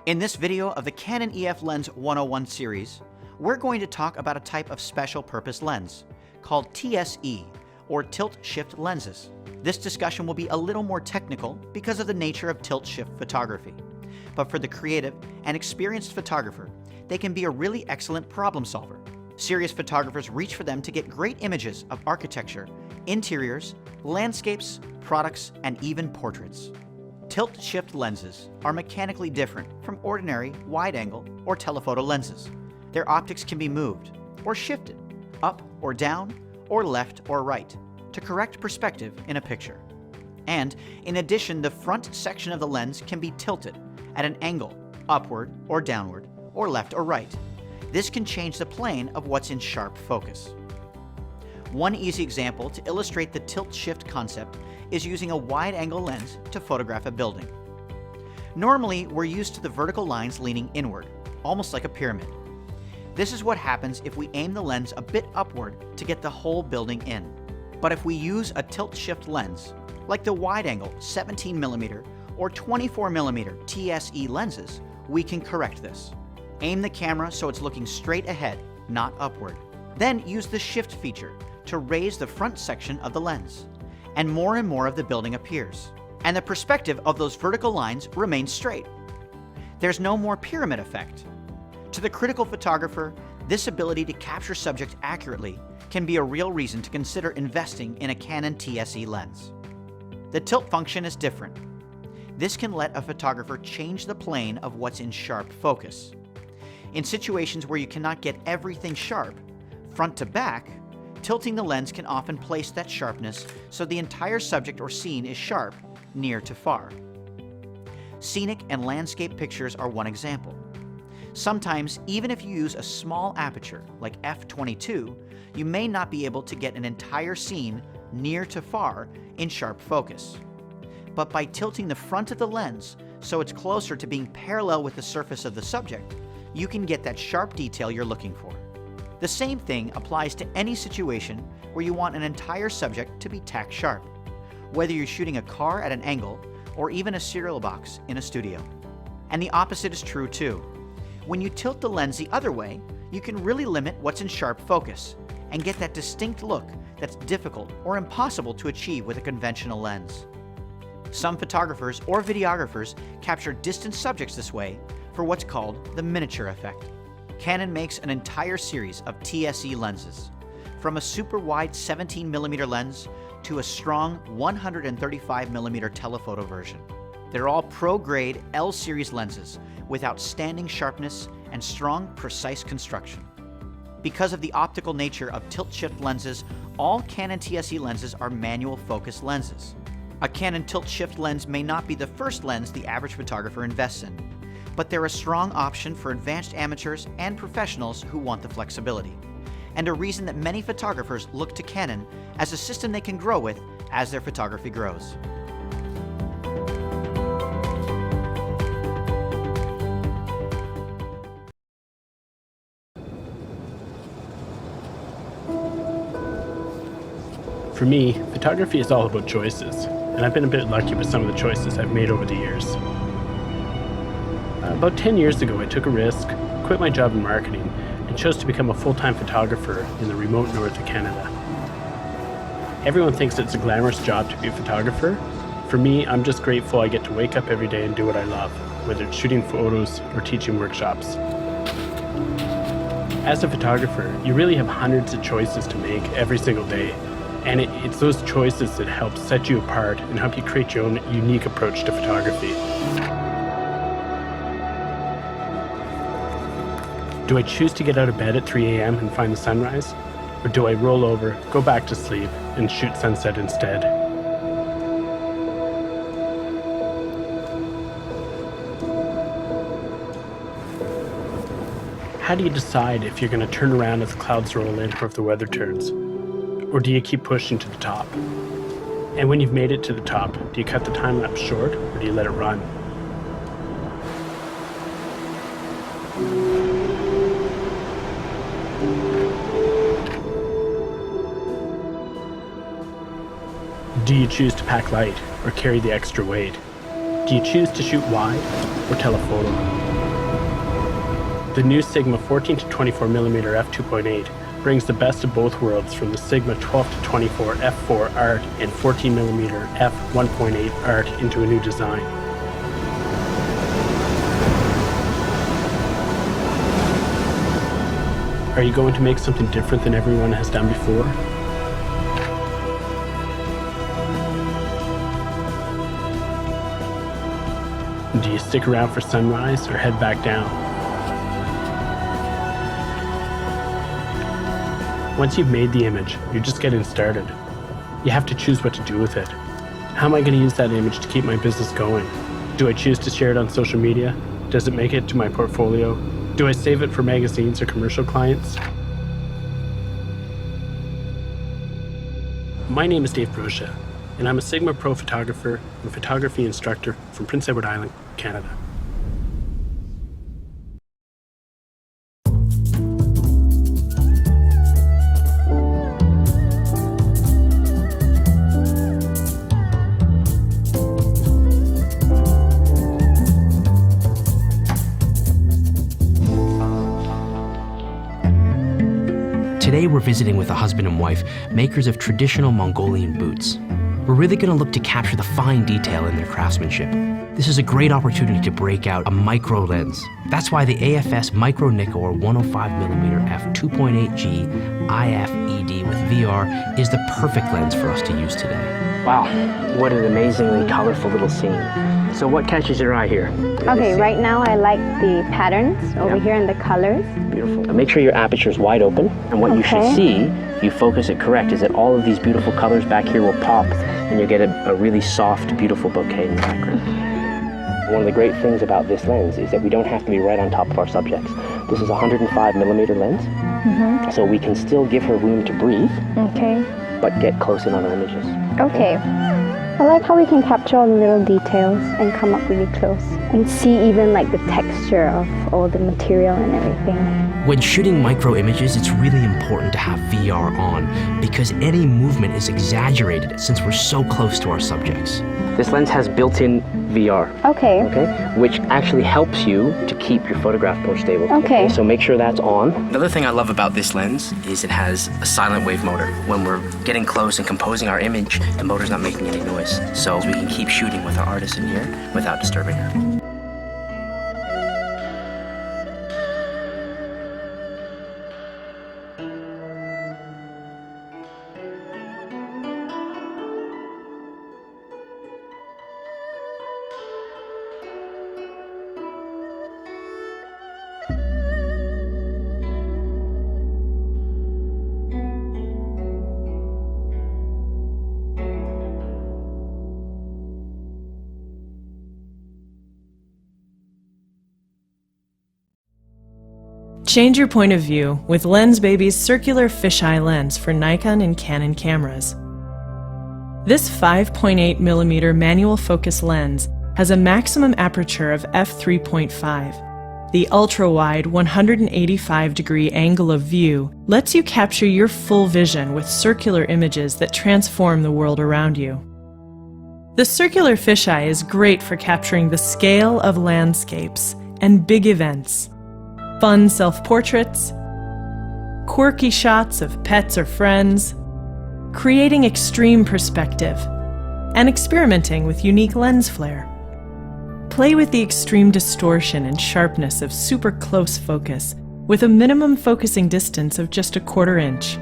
In this video of the Canon EF Lens 101 series, we're going to talk about a type of special purpose lens called TSE, or tilt-shift lenses. This discussion will be a little more technical because of the nature of tilt-shift photography. But for the creative and experienced photographer, they can be a really excellent problem solver. Serious photographers reach for them to get great images of architecture, interiors, landscapes, products, and even portraits. Tilt-shift lenses are mechanically different from ordinary wide-angle or telephoto lenses. Their optics can be moved or shifted, up or down, or left or right, to correct perspective in a picture. And in addition, the front section of the lens can be tilted at an angle, upward or downward, or left or right. This can change the plane of what's in sharp focus. One easy example to illustrate the tilt-shift concept is using a wide-angle lens to photograph a building. Normally, we're used to the vertical lines leaning inward, almost like a pyramid. This is what happens if we aim the lens a bit upward to get the whole building in. But if we use a tilt-shift lens, like the wide-angle 17mm or 24mm TSE lenses, we can correct this. Aim the camera so it's looking straight ahead, not upward. Then use the shift feature to raise the front section of the lens, and more of the building appears, and the perspective of those vertical lines remains straight. There's no more pyramid effect. To the critical photographer, this ability to capture subjects accurately can be a real reason to consider investing in a Canon TSE lens. The tilt function is different. This can let a photographer change the plane of what's in sharp focus. In situations where you cannot get everything sharp, front to back, tilting the lens can often place that sharpness so the entire subject or scene is sharp, near to far. Scenic and landscape pictures are one example. Sometimes, even if you use a small aperture, like f/22, you may not be able to get an entire scene near to far in sharp focus. But by tilting the front of the lens so it's closer to being parallel with the surface of the subject, you can get that sharp detail you're looking for. The same thing applies to any situation where you want an entire subject to be tack sharp, whether you're shooting a car at an angle or even a cereal box in a studio. And the opposite is true too. When you tilt the lens the other way, you can really limit what's in sharp focus and get that distinct look that's difficult or impossible to achieve with a conventional lens. Some photographers or videographers capture distant subjects this way for what's called the miniature effect. Canon makes an entire series of TSE lenses, from a super wide 17mm lens to a strong 135mm telephoto version. They're all pro-grade L-series lenses with outstanding sharpness and strong, precise construction. Because of the optical nature of tilt-shift lenses, all Canon TSE lenses are manual focus lenses. A Canon tilt-shift lens may not be the first lens the average photographer invests in, but they're a strong option for advanced amateurs and professionals who want the flexibility, and a reason that many photographers look to Canon as a system they can grow with as their photography grows. For me, photography is all about choices, and I've been a bit lucky with some of the choices I've made over the years. About 10 years ago, I took a risk, quit my job in marketing, and chose to become a full-time photographer in the remote north of Canada. Everyone thinks it's a glamorous job to be a photographer. For me, I'm just grateful I get to wake up every day and do what I love, whether it's shooting photos or teaching workshops. As a photographer, you really have hundreds of choices to make every single day, and it's those choices that help set you apart and help you create your own unique approach to photography. Do I choose to get out of bed at 3 a.m. and find the sunrise? Or do I roll over, go back to sleep, and shoot sunset instead? How do you decide if you're going to turn around as the clouds roll in or if the weather turns? Or do you keep pushing to the top? And when you've made it to the top, do you cut the time lapse short or do you let it run? Do you choose to pack light or carry the extra weight? Do Do you choose to shoot wide or telephoto? The new Sigma 14 to 24mm f2.8 brings the best of both worlds from the Sigma 12 to 24 f4 art and 14mm f1.8 art into a new design. Are you going to make something different than everyone has done before? Do you stick around for sunrise or head back down? Once you've made the image, you're just getting started. You have to choose what to do with it. How am I going to use that image to keep my business going? Do I choose to share it on social media? Does it make it to my portfolio? Do I save it for magazines or commercial clients? My name is Dave Brocha, and I'm a Sigma Pro photographer and photography instructor from Prince Edward Island, Canada. Today we're visiting with a husband and wife, makers of traditional Mongolian boots. We're really going to look to capture the fine detail in their craftsmanship. This is a great opportunity to break out a micro lens. That's why the AFS Micro Nikkor 105mm f2.8G IF-ED with VR is the perfect lens for us to use today. Wow, what an amazingly colorful little scene. So what catches your eye here? Okay, right now I like the patterns over here and the colors. Beautiful. Make sure your aperture is wide open. And what you should see, if you focus it correct, is that all of these beautiful colors back here will pop and you'll get a really soft, beautiful bouquet in the background. One of the great things about this lens is that we don't have to be right on top of our subjects. This is a 105mm lens, so we can still give her room to breathe, but get close in on our images. Okay. I like how we can capture all the little details and come up really close and see even like the texture of all the material and everything. When shooting micro images, it's really important to have VR on because any movement is exaggerated since we're so close to our subjects. This lens has built-in VR, which actually helps you to keep your photograph more stable. So make sure that's on. Another thing I love about this lens is it has a silent wave motor. When we're getting close and composing our image, the motor's not making any noise. So we can keep shooting with our artist in here without disturbing her. Change your point of view with LensBaby's circular fisheye lens for Nikon and Canon cameras. This 5.8mm manual focus lens has a maximum aperture of f3.5. The ultra-wide 185-degree angle of view lets you capture your full vision with circular images that transform the world around you. The circular fisheye is great for capturing the scale of landscapes and big events. Fun self-portraits, quirky shots of pets or friends, creating extreme perspective, and experimenting with unique lens flare. Play with the extreme distortion and sharpness of super close focus with a minimum focusing distance of just a 1/4 inch.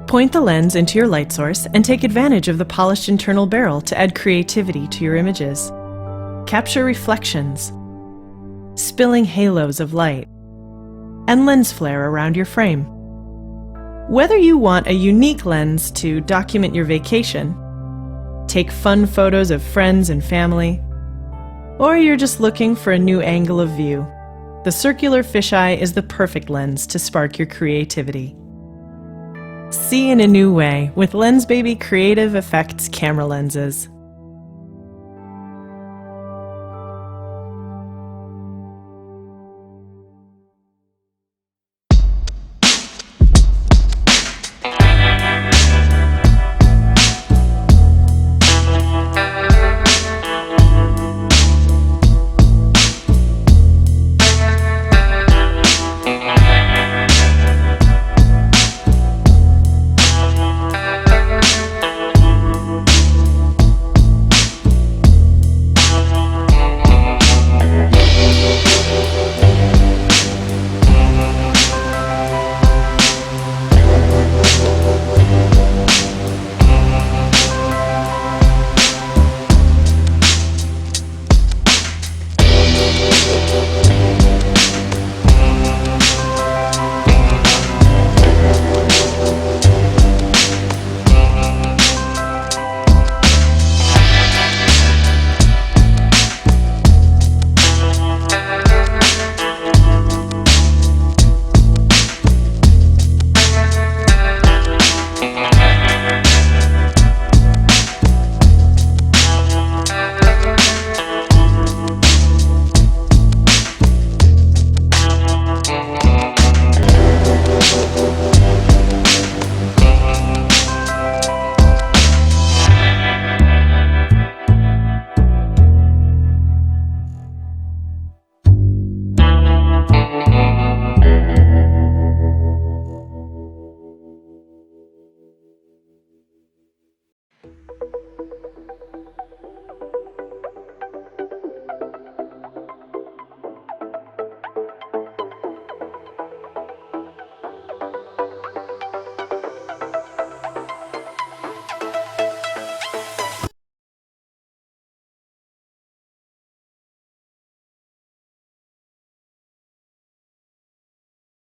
Point the lens into your light source and take advantage of the polished internal barrel to add creativity to your images. Capture reflections, spilling halos of light, and lens flare around your frame. Whether you want a unique lens to document your vacation, take fun photos of friends and family, or you're just looking for a new angle of view, the circular fisheye is the perfect lens to spark your creativity. See in a new way with LensBaby Creative Effects camera lenses.